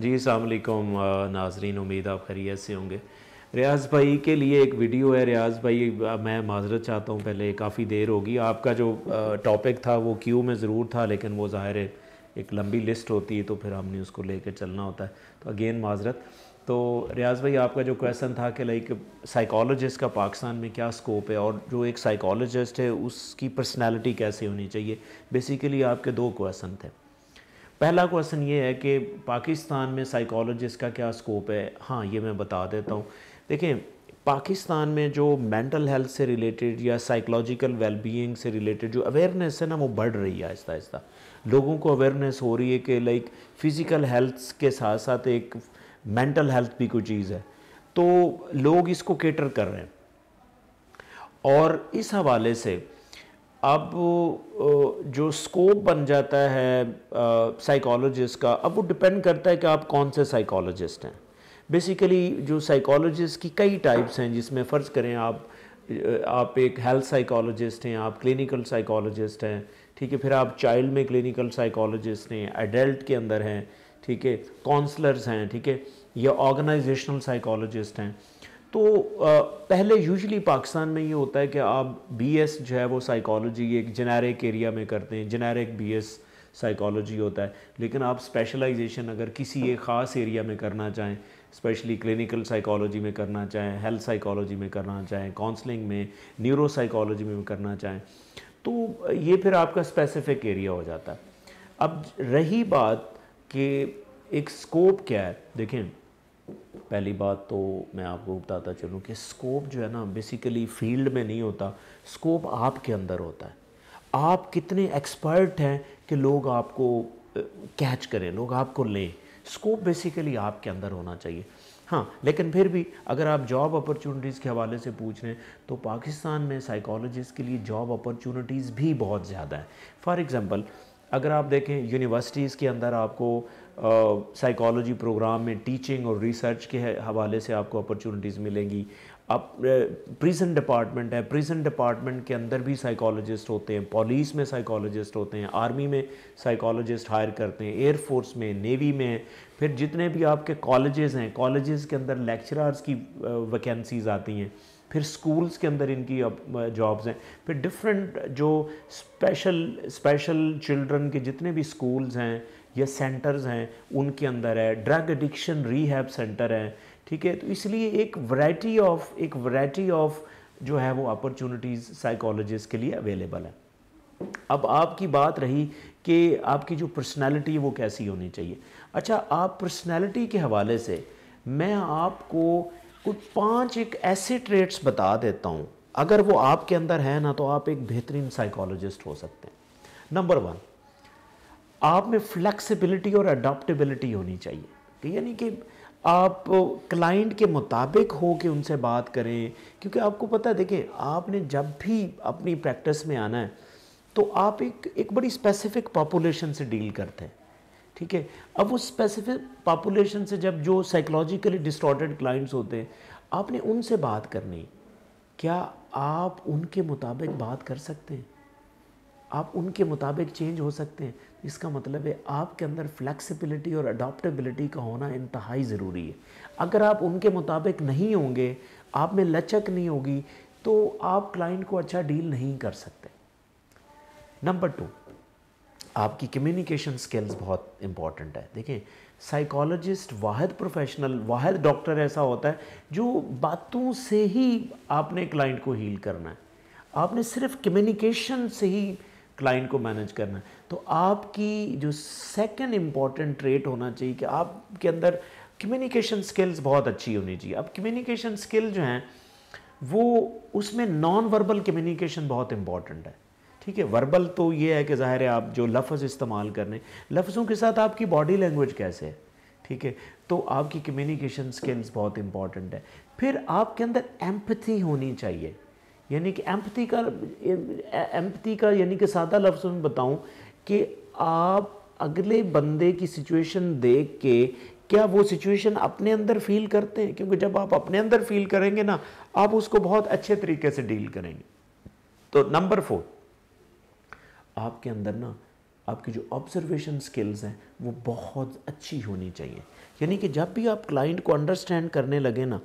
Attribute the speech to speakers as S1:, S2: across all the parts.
S1: जी अस्सलाम वालेकुम नाजरीन, उम्मीद आप खैरियत से होंगे। रियाज़ भाई के लिए एक वीडियो है। रियाज़ भाई मैं माज़रत चाहता हूँ, पहले काफ़ी देर होगी। आपका जो टॉपिक था वो क्यू में ज़रूर था, लेकिन वो ज़ाहिर है एक लंबी लिस्ट होती है तो फिर हमने उसको लेकर चलना होता है, तो अगेन माज़रत। तो रियाज़ भाई आपका जो क्वेश्चन था कि लाइक साइकोलॉजिस्ट का पाकिस्तान में क्या स्कोप है और जो एक साइकोलॉजिस्ट है उसकी पर्सनैलिटी कैसे होनी चाहिए। बेसिकली आपके दो क्वेश्चन थे। पहला क्वेश्चन ये है कि पाकिस्तान में साइकोलॉजिस्ट का क्या स्कोप है। हाँ, ये मैं बता देता हूँ। देखें, पाकिस्तान में जो मेंटल हेल्थ से रिलेटेड या साइकोलॉजिकल वेलबीइंग से रिलेटेड जो अवेयरनेस है ना, वो बढ़ रही है आहिस्ता आहिस्ता। लोगों को अवेयरनेस हो रही है कि लाइक फ़िज़िकल हेल्थ के साथ साथ एक मेंटल हेल्थ भी कोई चीज़ है, तो लोग इसको केटर कर रहे हैं। और इस हवाले से अब जो स्कोप बन जाता है साइकोलॉजिस्ट का, अब वो डिपेंड करता है कि आप कौन से साइकोलॉजिस्ट हैं। बेसिकली जो साइकोलॉजिस्ट की कई टाइप्स हैं, जिसमें फ़र्ज़ करें आप एक हेल्थ साइकोलॉजिस्ट हैं, आप क्लिनिकल साइकोलॉजिस्ट हैं, ठीक है, फिर आप चाइल्ड में क्लिनिकल साइकोलॉजिस्ट हैं, एडल्ट के अंदर हैं, ठीक है, काउंसलर्स हैं, ठीक है, या ऑर्गेनाइजेशनल साइकोलॉजिस्ट हैं। तो पहले यूजुअली पाकिस्तान में ये होता है कि आप बीएस जो है वो साइकोलॉजी एक जेनेरिक एरिया में करते हैं, जेनेरिक बीएस साइकोलॉजी होता है। लेकिन आप स्पेशलाइजेशन अगर किसी एक ख़ास एरिया में करना चाहें, स्पेशली क्लिनिकल साइकोलॉजी में करना चाहें, हेल्थ साइकोलॉजी में करना चाहें, काउंसलिंग में, न्यूरो साइकोलॉजी में करना चाहें, तो ये फिर आपका स्पेसिफिक एरिया हो जाता है। अब रही बात कि एक स्कोप क्या है, देखें, पहली बात तो मैं आपको बताता चलूँ कि स्कोप जो है ना, बेसिकली फील्ड में नहीं होता, स्कोप आपके अंदर होता है। आप कितने एक्सपर्ट हैं कि लोग आपको कैच करें, लोग आपको लें। स्कोप बेसिकली आपके अंदर होना चाहिए। हाँ, लेकिन फिर भी अगर आप जॉब अपॉर्चुनिटीज़ के हवाले से पूछ रहे हैं, तो पाकिस्तान में साइकोलॉजिस्ट के लिए जॉब अपॉर्चुनिटीज़ भी बहुत ज़्यादा है। फॉर एग्ज़ाम्पल, अगर आप देखें यूनिवर्सिटीज़ के अंदर आपको साइकोलॉजी प्रोग्राम में टीचिंग और रिसर्च के हवाले से आपको अपॉर्चुनिटीज़ मिलेंगी। अब प्रिजन डिपार्टमेंट है, प्रिजन डिपार्टमेंट के अंदर भी साइकोलॉजिस्ट होते हैं, पुलिस में साइकोलॉजिस्ट होते हैं, आर्मी में साइकोलॉजिस्ट हायर करते हैं, एयरफोर्स में, नेवी में। फिर जितने भी आपके कॉलेजेस हैं, कॉलेजेस के अंदर लेक्चरार्स की वैकेंसीज़ आती हैं। फिर स्कूल्स के अंदर इनकी जॉब्स हैं। फिर डिफरेंट जो स्पेशल चिल्ड्रन के जितने भी स्कूल्स हैं या सेंटर्स हैं, उनके अंदर है। ड्रग एडिक्शन रीहैब सेंटर है, ठीक है। तो इसलिए एक वैरायटी ऑफ जो है वो अपॉर्चुनिटीज़ साइकोलॉजिस्ट के लिए अवेलेबल है। अब आपकी बात रही कि आपकी जो पर्सनालिटी है वो कैसी होनी चाहिए। अच्छा, आप पर्सनालिटी के हवाले से मैं आपको कुछ 5 एक ऐसे ट्रेट्स बता देता हूँ, अगर वो आपके अंदर है ना, तो आप एक बेहतरीन साइकोलॉजिस्ट हो सकते हैं। नंबर 1, आप में फ्लेक्सिबिलिटी और अडॉप्टेबिलिटी होनी चाहिए, यानी कि आप क्लाइंट के मुताबिक हो कि उनसे बात करें। क्योंकि आपको पता है, देखिए, आपने जब भी अपनी प्रैक्टिस में आना है तो आप एक बड़ी स्पेसिफिक पॉपुलेशन से डील करते हैं, ठीक है। अब वो स्पेसिफिक पॉपुलेशन से जब जो साइकोलॉजिकली डिस्टॉर्टेड क्लाइंट्स होते हैं, आपने उनसे बात करनी। क्या आप उनके मुताबिक बात कर सकते हैं? आप उनके मुताबिक चेंज हो सकते हैं? इसका मतलब है आपके अंदर फ्लेक्सिबिलिटी और अडॉप्टेबिलिटी का होना इंतहाई ज़रूरी है। अगर आप उनके मुताबिक नहीं होंगे, आप में लचक नहीं होगी, तो आप क्लाइंट को अच्छा डील नहीं कर सकते। नंबर 2, आपकी कम्युनिकेशन स्किल्स बहुत इंपॉर्टेंट है। देखें, साइकोलॉजिस्ट वाहिद प्रोफेशनल, वाहिद डॉक्टर ऐसा होता है जो बातों से ही आपने क्लाइंट को हील करना है। आपने सिर्फ कम्युनिकेशन से ही क्लाइंट को मैनेज करना है। तो आपकी जो सेकंड इम्पॉर्टेंट ट्रेट होना चाहिए कि आपके अंदर कम्युनिकेशन स्किल्स बहुत अच्छी होनी चाहिए। अब कम्युनिकेशन स्किल जो हैं वो, उसमें नॉन वर्बल कम्युनिकेशन बहुत इंपॉर्टेंट है, ठीक है। वर्बल तो ये है कि ज़ाहिर है आप जो लफ्ज़ इस्तेमाल कर रहे हैं, लफ्ज़ों के साथ आपकी बॉडी लैंग्वेज कैसे है, ठीक है। तो आपकी कम्युनिकेशन स्किल्स बहुत इंपॉर्टेंट है। फिर आपके अंदर एम्पैथी होनी चाहिए, यानी कि एम्पैथी का यानी कि सादा लफ्ज़ों में बताऊं कि आप अगले बंदे की सिचुएशन देख के क्या वो सिचुएशन अपने अंदर फील करते हैं। क्योंकि जब आप अपने अंदर फील करेंगे ना, आप उसको बहुत अच्छे तरीके से डील करेंगे। तो नंबर 4, आपके अंदर ना आपकी जो ऑब्जर्वेशन स्किल्स हैं वो बहुत अच्छी होनी चाहिए। यानी कि जब भी आप क्लाइंट को अंडरस्टैंड करने लगे ना,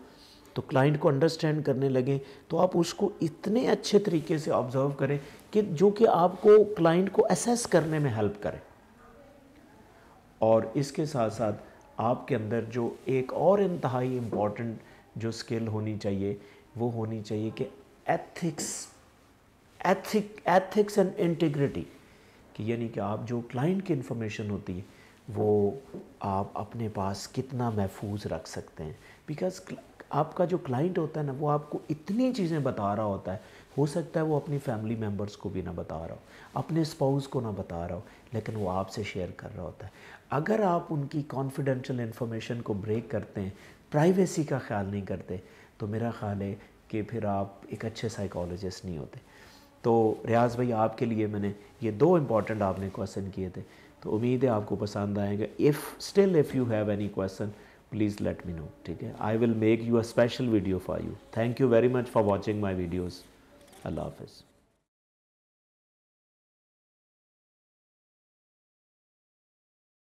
S1: तो क्लाइंट को अंडरस्टैंड करने लगे तो आप उसको इतने अच्छे तरीके से ऑब्ज़र्व करें कि जो कि आपको क्लाइंट को असेस करने में हेल्प करे। और इसके साथ साथ आपके अंदर जो एक और इंतहाई इम्पॉर्टेंट जो स्किल होनी चाहिए वो होनी चाहिए कि एथिक्स एंड इंटीग्रिटी, कि यानी कि आप जो क्लाइंट की इन्फॉर्मेशन होती है वो आप अपने पास कितना महफूज रख सकते हैं। बिकॉज आपका जो क्लाइंट होता है ना वो आपको इतनी चीज़ें बता रहा होता है, हो सकता है वो अपनी फैमिली मेम्बर्स को भी ना बता रहा हो, अपने स्पाउस को ना बता रहा हो, लेकिन वो आपसे शेयर कर रहा होता है। अगर आप उनकी कॉन्फिडेंशियल इन्फॉर्मेशन को ब्रेक करते हैं, प्राइवेसी का ख्याल नहीं करते, तो मेरा ख़्याल है कि फिर आप एक अच्छे साइकोलॉजिस्ट नहीं होते। तो रियाज़ भाई आपके लिए मैंने ये 2 इम्पॉर्टेंट आपने क्वेश्चन किए थे, तो उम्मीद है आपको पसंद आएगा। If you have any question please let me know, ठीक है। I will make you a special video for you. Thank you very much for watching my videos. अल्लाह हाफ़िज़।